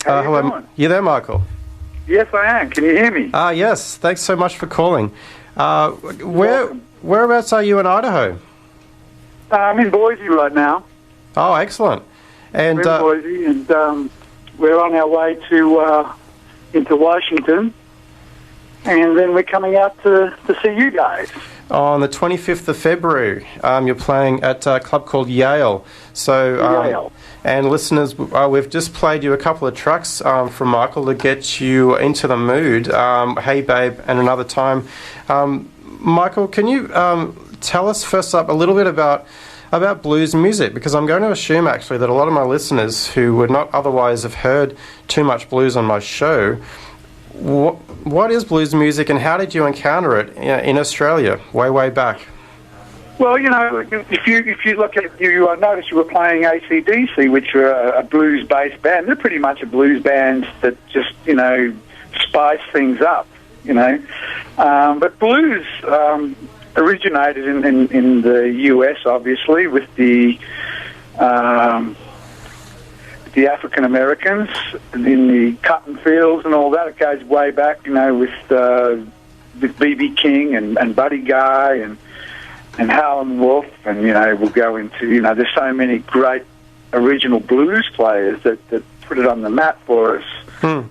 How you Hello. doing? You there, Michael? Yes, I am. Can you hear me? Yes. Thanks so much for calling. Welcome. Whereabouts are you in Idaho? I'm in Boise right now. Oh, excellent. And We're in Boise, and we're on our way to into Washington, and then we're coming out to see you guys. on the 25th of February, you're playing at a club called Yale. So, Yale. And listeners, we've just played you a couple of tracks from Michael to get you into the mood. Hey Babe and Another Time. Michael, can you tell us first up a little bit about blues music? Because I'm going to assume actually that a lot of my listeners who would not otherwise have heard too much blues on my show, what is blues music and how did you encounter it in Australia way back? Well, you know, if you look at I noticed you were playing AC/DC, which are a blues-based band. They're pretty much a blues band that just, you know, spice things up, you know. But blues originated in the U.S., obviously, with the African Americans in the cotton fields and all that. It goes way back, you know, with B.B. King and Buddy Guy and Howlin' Wolf, and, you know, we'll go into, you know, there's so many great original blues players that put it on the map for us. And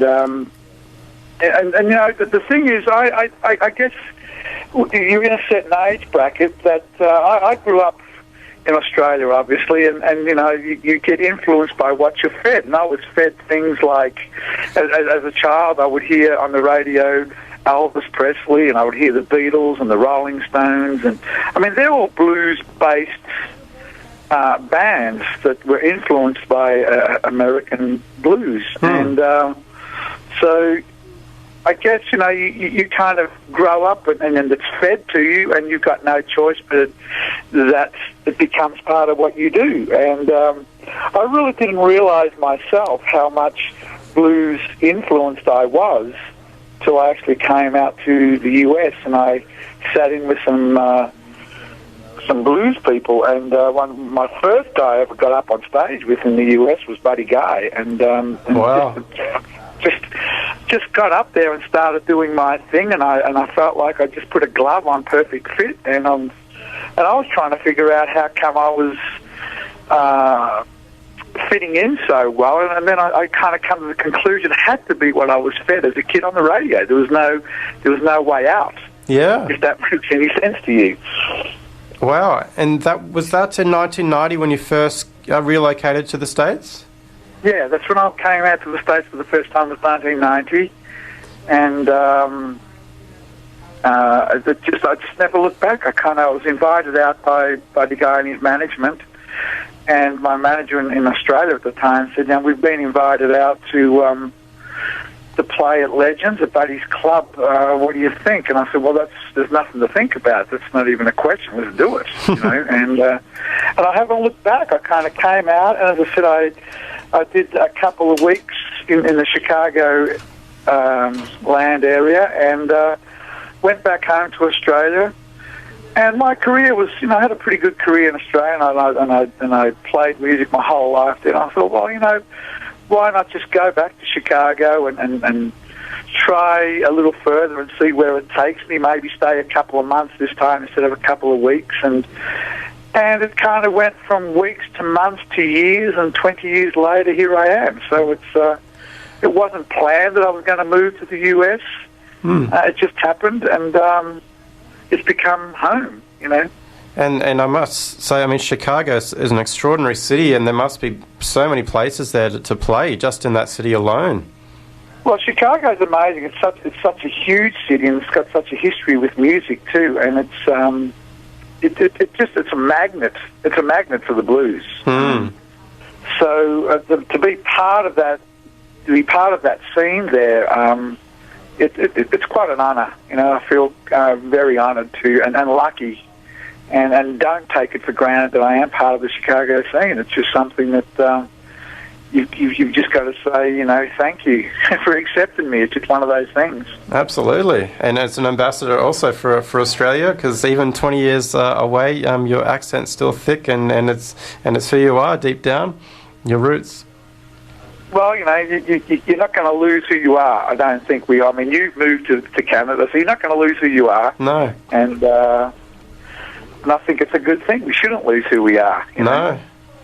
you know, the thing is, I guess you're in a certain age bracket that I grew up in Australia, obviously, and you know, you get influenced by what you're fed. And I was fed things like, as a child, I would hear on the radio Elvis Presley, and I would hear the Beatles and the Rolling Stones, and I mean, they're all blues-based bands that were influenced by American blues. And so I guess, you know, you kind of grow up and then it's fed to you, and you've got no choice, but it becomes part of what you do. And I really didn't realize myself how much blues influenced I was till I actually came out to the US, and I sat in with some blues people, and my first guy I ever got up on stage with in the US was Buddy Guy, and Wow. just got up there and started doing my thing, and I felt like I just put a glove on, perfect fit, and I was trying to figure out how come I was fitting in so well, and then I kind of come to the conclusion it had to be what I was fed as a kid on the radio. There was no way out. Yeah. If that makes any sense to you. Wow. And that in 1990 when you first relocated to the States? Yeah, that's when I came out to the States for the first time. It was 1990, and I just never looked back. I was invited out by the guy in his management, and my manager in Australia at the time said, "Now we've been invited out to play at Legends, at Buddy's club. What do you think?" And I said, "Well, there's nothing to think about. That's not even a question. Let's do it." You know, and I haven't looked back. I kind of came out, and as I said, I did a couple of weeks in the Chicago land area, and went back home to Australia. And my career was, you know, I had a pretty good career in Australia, and I played music my whole life there. And I thought, well, you know, why not just go back to Chicago and try a little further and see where it takes me, maybe stay a couple of months this time instead of a couple of weeks. And it kind of went from weeks to months to years, and 20 years later, here I am. So it wasn't planned that I was going to move to the U.S. It just happened, and it's become home, you know. And I must say, I mean, Chicago is an extraordinary city, and there must be so many places there to play just in that city alone. Well, Chicago's amazing. It's such a huge city, and it's got such a history with music too. And it's a magnet. It's a magnet for the blues. So to be part of that, scene there, it's quite an honour. You know, I feel very honoured and lucky. And don't take it for granted that I am part of the Chicago scene. It's just something that you've just got to say, you know, thank you for accepting me. It's just one of those things. Absolutely. And as an ambassador also for Australia, because even 20 years away, your accent's still thick, and it's who you are deep down, your roots. Well, you're not going to lose who you are. I don't think we. I mean, you've moved to Canada, so you're not going to lose who you are. No. And I think it's a good thing. We shouldn't lose who we are. No.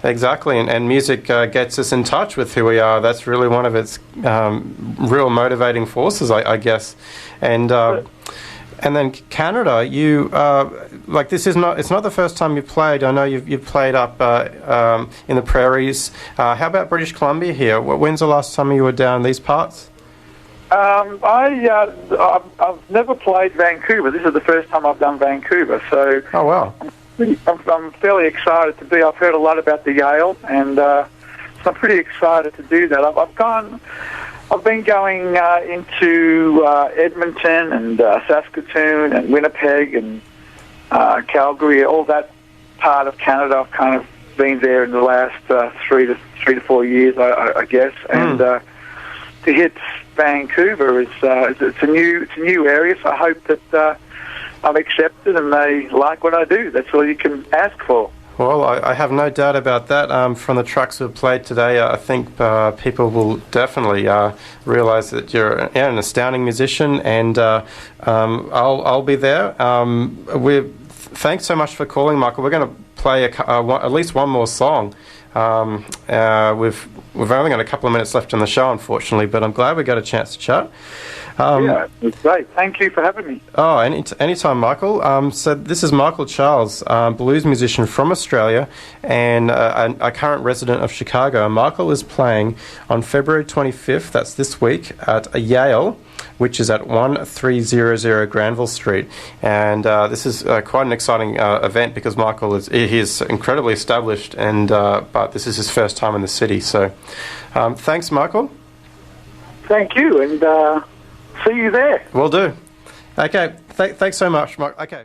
Exactly, and music gets us in touch with who we are. That's really one of its real motivating forces, I guess. And then Canada, you this is not. It's not the first time you've played. I know you've played up in the prairies. How about British Columbia here? When's the last time you were down these parts? I've never played Vancouver. This is the first time I've done Vancouver. So. Oh wow. I'm fairly excited to be. I've heard a lot about the Yale, and so I'm pretty excited to do that. I've been going into Edmonton and Saskatoon and Winnipeg and Calgary, all that part of Canada. I've kind of been there in the last 3 to 4 years, I guess. And to hit Vancouver it's a new area. So I hope that I'm accepted and they like what I do. That's all you can ask for. Well, I have no doubt about that. From the trucks we've played today, I think people will definitely realise that you're an astounding musician, and I'll be there. Thanks so much for calling, Michael. We're going to play at least one more song. We've only got a couple of minutes left in the show, unfortunately, but I'm glad we got a chance to chat. Yeah, it's great. Thank you for having me. Oh, anytime, Michael. So this is Michael Charles, blues musician from Australia and a current resident of Chicago. Michael is playing on February 25th, that's this week, at Yale, which is at 1300 Granville Street. And this is quite an exciting event because Michael is incredibly established, and but this is his first time in the city. So thanks, Michael. Thank you, and see you there. Will do. Okay, thanks so much, Mark. Okay.